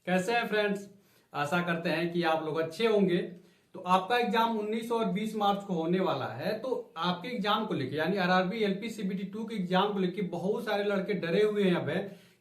कैसे हैं फ्रेंड्स। आशा करते हैं कि आप लोग अच्छे होंगे। तो आपका एग्जाम 19 और 20 मार्च को होने वाला है। तो आपके एग्जाम को लेके यानी आरआरबी एलपी सीबीटी 2 के एग्जाम को लेके बहुत सारे लड़के डरे हुए हैं अब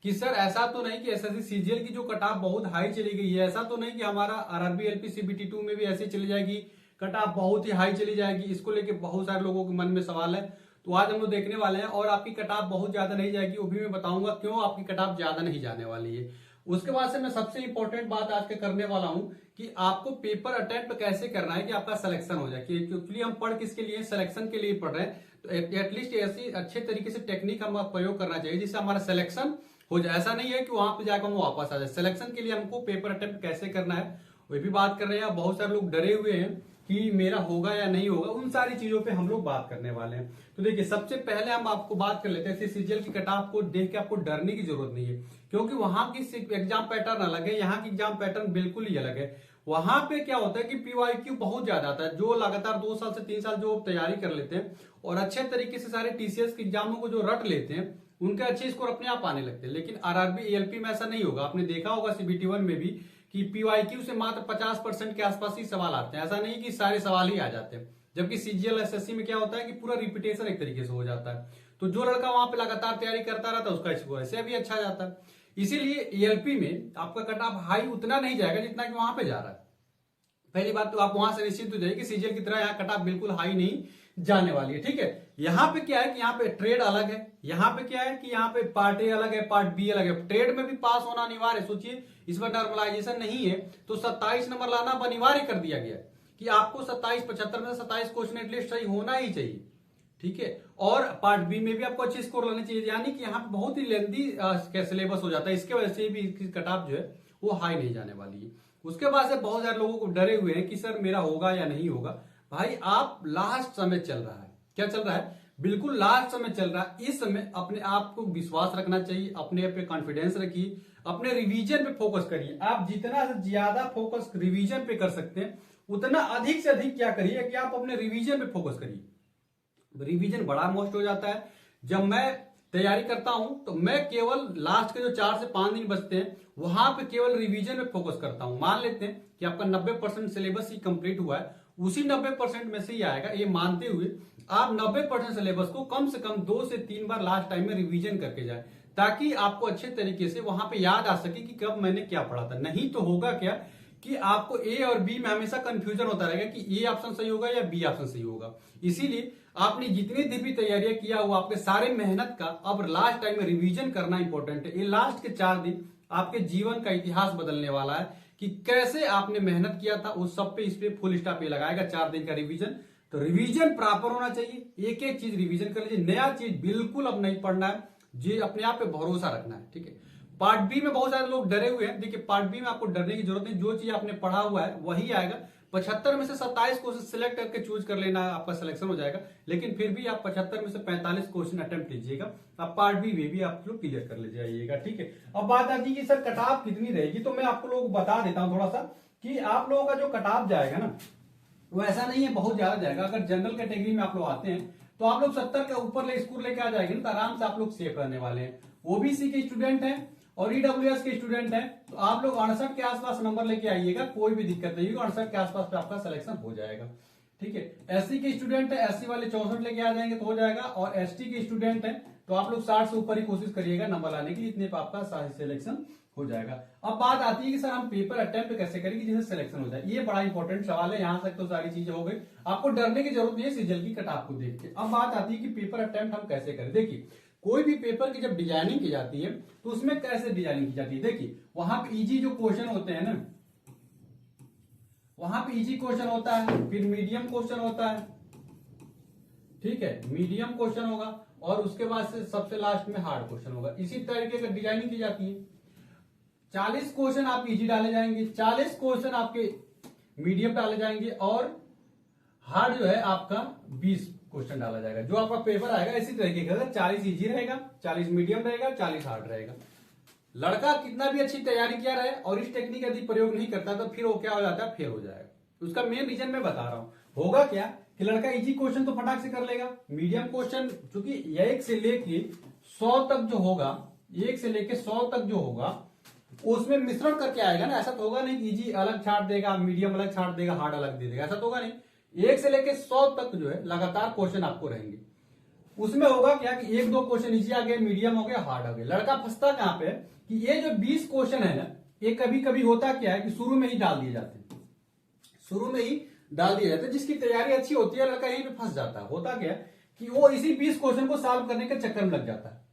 कि सर ऐसा तो नहीं कि एसएससी सीजीएल की जो कट ऑफ बहुत हाई चली गई है, ऐसा तो नहीं कि हमारा आरआरबी एलपी सीबीटी 2 में भी ऐसे चली जाएगी, कट ऑफ बहुत ही हाई चली जाएगी। इसको लेके बहुत सारे लोगों के मन में सवाल है। तो आज हम लोग देखने वाले हैं और आपकी कट ऑफ बहुत ज्यादा नहीं जाएगी, वो भी मैं बताऊंगा क्यों आपकी कट ऑफ ज्यादा नहीं जाने वाली है। उसके बाद से मैं सबसे इंपॉर्टेंट बात आज के करने वाला हूं कि आपको पेपर अटेम्प्ट कैसे करना है कि आपका सिलेक्शन हो जाए। कि एक्चुअली हम पढ़ किसके लिए, सिलेक्शन के लिए पढ़ रहे हैं। तो एटलीस्ट ऐसी अच्छे तरीके से टेक्निक हम प्रयोग करना चाहिए जिससे हमारा सिलेक्शन हो जाए। ऐसा नहीं है कि वहां पे जाकर हम वापस आ जाए। सिलेक्शन के लिए हमको पेपर अटेम्प्ट कैसे करना है वो भी बात कर रहे हैं। बहुत सारे लोग डरे हुए हैं कि मेरा होगा या नहीं होगा, उन सारी चीजों पे हम लोग बात करने वाले हैं। तो देखिए, सबसे पहले हम आपको बात कर लेते हैं सीजीएल की कट ऑफ को देख के आपको डरने की जरूरत नहीं है, क्योंकि वहां की एग्जाम पैटर्न अलग है, यहाँ की एग्जाम पैटर्न बिल्कुल ही अलग है। वहां पे क्या होता है कि पीवाईक्यू बहुत ज्यादा आता है। जो लगातार 2 साल से 3 साल जो तैयारी कर लेते हैं और अच्छे तरीके से सारे टीसीएस के एग्जामों को जो रट लेते हैं, उनके अच्छे स्कोर अपने आप आने लगते हैं। लेकिन आरआरबी एएलपी में ऐसा नहीं होगा। आपने देखा होगा सीबीटी 1 में भी कि पीवाईक्यू से मात्र 50% के आसपास ही सवाल आते हैं। ऐसा नहीं कि सारे सवाल ही आ जाते हैं। जबकि सीजीएल एसएससी में क्या होता है कि पूरा रिपीटेशन एक तरीके से हो जाता है। तो जो लड़का वहां पे लगातार तैयारी करता रहता है उसका स्कोर ऐसे भी अच्छा जाता है। इसीलिए एएलपी में आपका कट ऑफ हाई उतना नहीं जाएगा जितना कि वहां पे जा रहा है। पहली बात तो आप वहां से निश्चित हो जाइए कि सीजीएल की तरह यहाँ कट ऑफ बिल्कुल हाई नहीं जाने वाली है। ठीक है, यहाँ पे क्या है कि यहाँ पे ट्रेड अलग है, यहाँ पे क्या है कि यहाँ पे पार्ट ए अलग है, पार्ट बी अलग है। ट्रेड में भी पास होना अनिवार्य है। सोचिए, इस बार नॉर्मलाइजेशन नहीं है तो 27 नंबर लाना अनिवार्य कर दिया गया कि आपको 27-75 में से 27 क्वेश्चन एटलीस्ट सही होना ही चाहिए। ठीक है, और पार्ट बी में भी आपको अच्छे स्कोर लाने चाहिए। यानी कि यहाँ पे बहुत ही लेंथी सिलेबस हो जाता है। इसके वजह से भी इसकी कट ऑफ जो है वो हाई नहीं जाने वाली है। उसके बाद से बहुत सारे लोगों को डरे हुए हैं कि सर मेरा होगा या नहीं होगा। भाई, आप लास्ट समय चल रहा है, क्या चल रहा है, बिल्कुल लास्ट समय चल रहा है। इस समय अपने आप को विश्वास रखना चाहिए, अपने पे कॉन्फिडेंस रखिए, अपने रिवीजन पे फोकस करिए। आप जितना ज्यादा फोकस रिवीजन पे कर सकते हैं उतना अधिक से अधिक क्या करिए कि आप अपने रिवीजन पे फोकस करिए। रिवीजन बड़ा मोस्ट हो जाता है। जब मैं तैयारी करता हूं तो मैं केवल लास्ट के जो 4 से 5 दिन बचते हैं वहां पे केवल रिवीजन पे फोकस करता हूं। मान लेते हैं कि आपका 90% सिलेबस ही कंप्लीट हुआ है, उसी 90% में से ही आएगा। ये मानते हुए आप 90% सिलेबस को कम से कम 2 से 3 बार लास्ट टाइम में रिवीजन करके जाए, ताकि आपको अच्छे तरीके से वहां पे याद आ सके कि कब मैंने क्या पढ़ा था। नहीं तो होगा क्या कि आपको ए और बी में हमेशा कंफ्यूजन होता रहेगा कि ए ऑप्शन सही होगा या बी ऑप्शन सही होगा। इसीलिए आपने जितनी दिन भी तैयारियां किया हुआ आपके सारे मेहनत का अब लास्ट टाइम में रिवीजन करना इंपॉर्टेंट है। ये लास्ट के 4 दिन आपके जीवन का इतिहास बदलने वाला है कि कैसे आपने मेहनत किया था उस सब पे इस पे फुल स्टॉप ये लगाएगा 4 दिन का रिवीजन। तो रिवीजन प्रॉपर होना चाहिए, एक एक चीज रिवीजन कर लीजिए। नया चीज बिल्कुल अब नहीं पढ़ना है, जी अपने आप पे भरोसा रखना है। ठीक है, पार्ट बी में बहुत सारे लोग डरे हुए हैं। देखिए, पार्ट बी में आपको डरने की जरूरत नहीं, जो चीज आपने पढ़ा हुआ है वही आएगा। 75 में से 27 क्वेश्चन सिलेक्ट करके चूज कर लेना है, आपका सिलेक्शन हो जाएगा। लेकिन फिर भी आप 75 में से 45 क्वेश्चन अटेम्प्ट लीजिएगा, आप पार्ट बी में भी आप लोग क्लियर कर ले जाइएगा। ठीक है, अब बात आती है कि सर कट ऑफ कितनी रहेगी। तो मैं आपको लोग बता देता हूं थोड़ा सा कि आप लोगों का जो कट ऑफ जाएगा ना वो ऐसा नहीं है बहुत ज्यादा जाएगा। अगर जनरल कैटेगरी में आप लोग आते हैं तो आप लोग 70 के ऊपर स्कोर लेके आ जाएंगे तो आराम से आप लोग सेफ रहने वाले हैं। ओबीसी के स्टूडेंट हैं और ईडब्ल्यूएस के स्टूडेंट हैं तो आप लोग 68 के आसपास नंबर लेके आइएगा, कोई भी दिक्कत नहीं होगी। 68 के आसपास पे आपका सिलेक्शन हो जाएगा। ठीक है, एससी के स्टूडेंट है, एससी वाले 64 लेके आ जाएंगे तो हो जाएगा। और एसटी के स्टूडेंट है तो आप लोग 60 से ऊपर ही कोशिश करिएगा नंबर लाने की, इतने पे आपका सिलेक्शन हो जाएगा। अब बात आती है कि सर हम पेपर अटेम्प्ट कैसे करेंगे जिससे सिलेक्शन हो जाए। ये बड़ा इंपॉर्टेंट सवाल है। यहां तक तो सारी चीजें हो गई, आपको डरने की जरूरत नहीं है सीजीएल की कट ऑफ को देख के। अब बात आती है कि पेपर अटेम्प्ट हम कैसे करें। देखिए, कोई भी पेपर की जब डिजाइनिंग की जाती है तो उसमें कैसे डिजाइनिंग की जाती है। देखिए, वहां पे इजी जो क्वेश्चन होते हैं ना, वहां पे इजी क्वेश्चन होता है, फिर मीडियम क्वेश्चन होता है। ठीक है, मीडियम क्वेश्चन होगा और उसके बाद से सबसे लास्ट में हार्ड क्वेश्चन होगा। इसी तरीके से डिजाइनिंग की जाती है। 40 क्वेश्चन आप इजी डाले जाएंगे, 40 क्वेश्चन आपके मीडियम डाले जाएंगे और हार्ड जो है आपका 20 क्वेश्चन डाला जाएगा। जो आपका पेपर आएगा इसी तरीके का 40 इजी रहेगा, 40 मीडियम रहेगा, 40 हार्ड रहेगा। लड़का कितना भी अच्छी तैयारी किया रहे और इस टेक्निक यदि प्रयोग नहीं करता तो फिर वो क्या हो जाता है, फेल हो जाएगा। उसका मेन रीजन मैं बता रहा हूं। होगा क्या कि लड़का इजी क्वेश्चन तो फटाक से कर लेगा, मीडियम क्वेश्चन चूंकि 1 से लेके 100 तक जो होगा, 1 से लेके 100 तक जो होगा उसमें मिश्रण करके आएगा ना। ऐसा तो होगा नहीं कि इजी अलग छाट देगा, मीडियम अलग छाट देगा, हार्ड अलग दे देगा, ऐसा तो होगा नहीं। 1 से लेके 100 तक जो है लगातार क्वेश्चन आपको रहेंगे। उसमें होगा क्या कि 1-2 क्वेश्चन इजी आ गए, मीडियम हो गया, हार्ड हो गया। लड़का फंसता कहां पे कि ये जो 20 क्वेश्चन है ना, ये कभी कभी होता क्या है कि शुरू में ही डाल दिए जाते हैं, शुरू में ही डाल दिया जाता है। जिसकी तैयारी अच्छी होती है लड़का यहीं पे फंस जाता है। होता क्या है कि वो इसी 20 क्वेश्चन को सॉल्व करने के चक्कर में लग जाता है,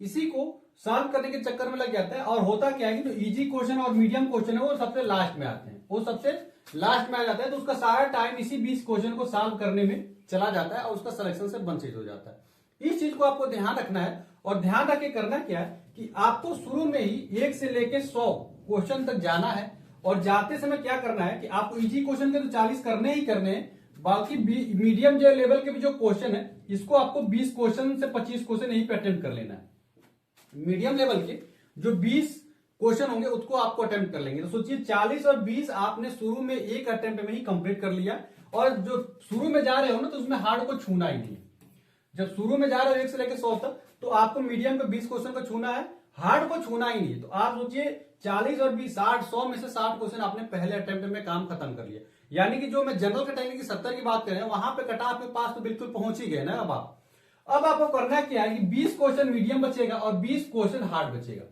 इसी को सॉल्व करने के चक्कर में लग जाता है। और होता क्या है कि जो इजी क्वेश्चन और मीडियम क्वेश्चन है वो सबसे लास्ट में आते हैं, वो सबसे लास्ट में आ जाता है। तो उसका सारा टाइम इसी 20 क्वेश्चन को सॉल्व करने में चला जाता है और उसका सिलेक्शन से वंचित हो जाता है। इस चीज को आपको ध्यान रखना है। और ध्यान रख के करना क्या है कि आपको शुरू में ही 1 से लेके 100 क्वेश्चन तक जाना है। और जाते समय क्या करना है कि आपको इजी क्वेश्चन के तो 40 करने ही करने हैं, बाकी मीडियम जो लेवल के भी जो क्वेश्चन है इसको आपको 20 क्वेश्चन से 25 क्वेश्चन यहीं पे अटेम्प्ट कर लेना है। मीडियम लेवल के जो 20 क्वेश्चन होंगे उसको आपको अटेम्प्ट कर लेंगे। तो सोचिए 40 और 20 आपने शुरू में एक अटेम्प्ट में ही कंप्लीट कर लिया। और जो शुरू में जा रहे हो ना तो उसमें हार्ड को छूना ही नहीं। जब शुरू में जा रहे हो 1 से लेकर 100 तक तो आपको मीडियम पे 20 क्वेश्चन को छूना है, हार्ड को छूना ही नहीं। तो आप सोचिए 40 और 20 60 100 में से 60 क्वेश्चन आपने पहले अटेम्प्ट में काम खत्म कर लिया। यानी कि जो मैं जनरल कैटेगरी की 70 की बात कर रहे हैं वहां पे कट ऑफ के पास तो बिल्कुल पहुंच ही गए ना। अब आपको करना क्या है कि 20 क्वेश्चन मीडियम बचेगा और 20 क्वेश्चन हार्ड बचेगा।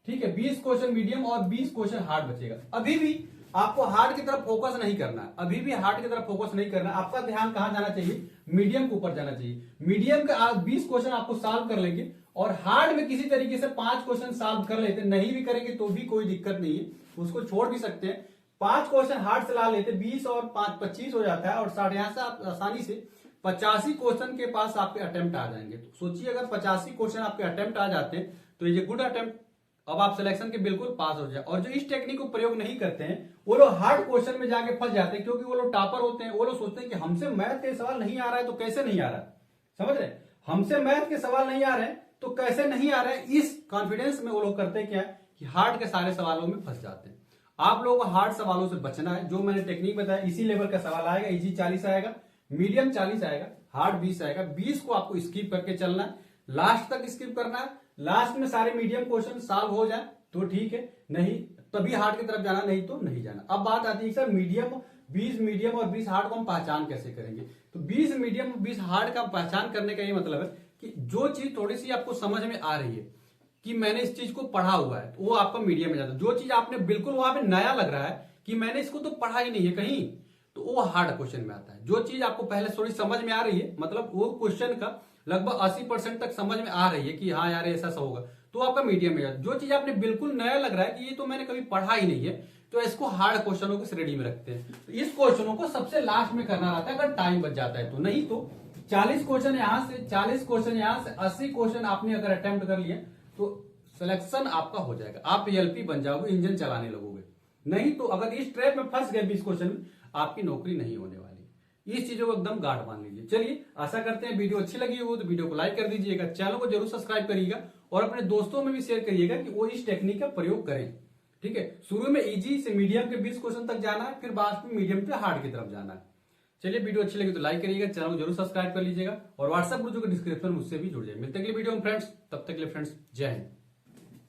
ठीक है, 20 क्वेश्चन मीडियम और 20 क्वेश्चन हार्ड बचेगा। अभी भी आपको हार्ड की तरफ फोकस नहीं करना है, अभी भी हार्ड की तरफ फोकस नहीं करना। आपका ध्यान कहां जाना चाहिए, मीडियम के ऊपर जाना चाहिए। मीडियम का 20 क्वेश्चन आपको सॉल्व कर लेंगे और हार्ड में किसी तरीके से 5 क्वेश्चन सॉल्व कर लेते, नहीं भी करेंगे तो भी कोई दिक्कत नहीं है, उसको छोड़ भी सकते हैं। 5 क्वेश्चन हार्ड से ला लेते, 20 और 5 25 हो जाता है। और साढ़े यहां से आप आसानी से 85 क्वेश्चन के पास आपके अटेम्प्ट आ जाएंगे। तो सोचिए अगर 85 क्वेश्चन आपके अटेम्प्ट आ जाते हैं तो ये गुड अटेम्प्ट, अब आप सिलेक्शन के बिल्कुल पास हो जाए। और जो इस टेक्निक को प्रयोग नहीं करते हैं वो लोग हार्ड क्वेश्चन में जाके फंस जाते हैं, क्योंकि वो लोग टॉपर होते हैं। वो लोग सोचते हैं कि हमसे मैथ के सवाल नहीं आ रहा है तो कैसे नहीं आ रहा है, समझ रहे, हमसे मैथ के सवाल नहीं आ रहे हैं तो कैसे नहीं आ रहे हैं। इस कॉन्फिडेंस में वो लोग करते क्या है कि हार्ड के सारे सवालों में फंस जाते हैं। आप लोगों को हार्ड सवालों से बचना है। जो मैंने टेक्निक बताया इसी लेवल का सवाल आएगा, इजी 40 आएगा, मीडियम 40 आएगा, हार्ड 20 आएगा। 20 को आपको स्किप करके चलना है, लास्ट तक स्किप करना है। लास्ट में सारे मीडियम क्वेश्चन सॉल्व हो जाए तो ठीक है, नहीं तभी हार्ड की तरफ जाना, नहीं तो नहीं जाना। अब बात आती है सर मीडियम 20 मीडियम और 20 हार्ड को हम पहचान कैसे करेंगे। तो 20 मीडियम 20 हार्ड का पहचान करने का ये मतलब है कि जो चीज थोड़ी सी आपको समझ में आ रही है कि मैंने इस चीज को पढ़ा हुआ है तो वो आपका मीडियम में जाता है। जो चीज आपने बिल्कुल वहां पे नया लग रहा है कि मैंने इसको तो पढ़ा ही नहीं है कहीं, तो वो हार्ड क्वेश्चन में आता है। जो चीज आपको पहले थोड़ी समझ में आ रही है, मतलब वो क्वेश्चन का लगभग 80% तक समझ में आ रही है कि हाँ यार ऐसा होगा, तो आपका मीडियम में जाता है। जो चीज आपने बिल्कुल नया लग रहा है कि ये तो मैंने कभी पढ़ा ही नहीं है, तो इसको हार्ड क्वेश्चनों की श्रेणी में रखते हैं। तो इस क्वेश्चनों को सबसे लास्ट में करना रहता है अगर टाइम बच जाता है तो। नहीं तो 40 क्वेश्चन यहां से, 40 क्वेश्चन यहां से, 80 क्वेश्चन आपने अगर अटेम्प्ट कर लिया तो सिलेक्शन आपका हो जाएगा, आप एलपी बन जाओगे, इंजन चलाने लगोगे। नहीं तो अगर इस ट्रैप में फंस गए 20 क्वेश्चन में, आपकी नौकरी नहीं होने वाली। इस चीजों को एकदम गाढ़ मान लीजिए। चलिए आशा करते हैं वीडियो अच्छी लगी हो तो वीडियो को लाइक कर दीजिएगा, चैनल को जरूर सब्सक्राइब करिएगा और अपने दोस्तों में भी शेयर करिएगा कि वो इस टेक्निक का प्रयोग करें। ठीक है, शुरू में इजी से मीडियम के 20 क्वेश्चन तक जाना है, फिर बाद में मीडियम से हार्ड की तरफ जाना है। चलिए वीडियो अच्छी लगी तो लाइक करिएगा, चैनल को जरूर सब्सक्राइब कर लीजिएगा और व्हाट्सएप ग्रुप जो डिस्क्रिप्शन में उससे भी जुड़ जाए। मिलते हैं अगले वीडियो में फ्रेंड्स, तब तक के लिए फ्रेंड्स जय हिंद।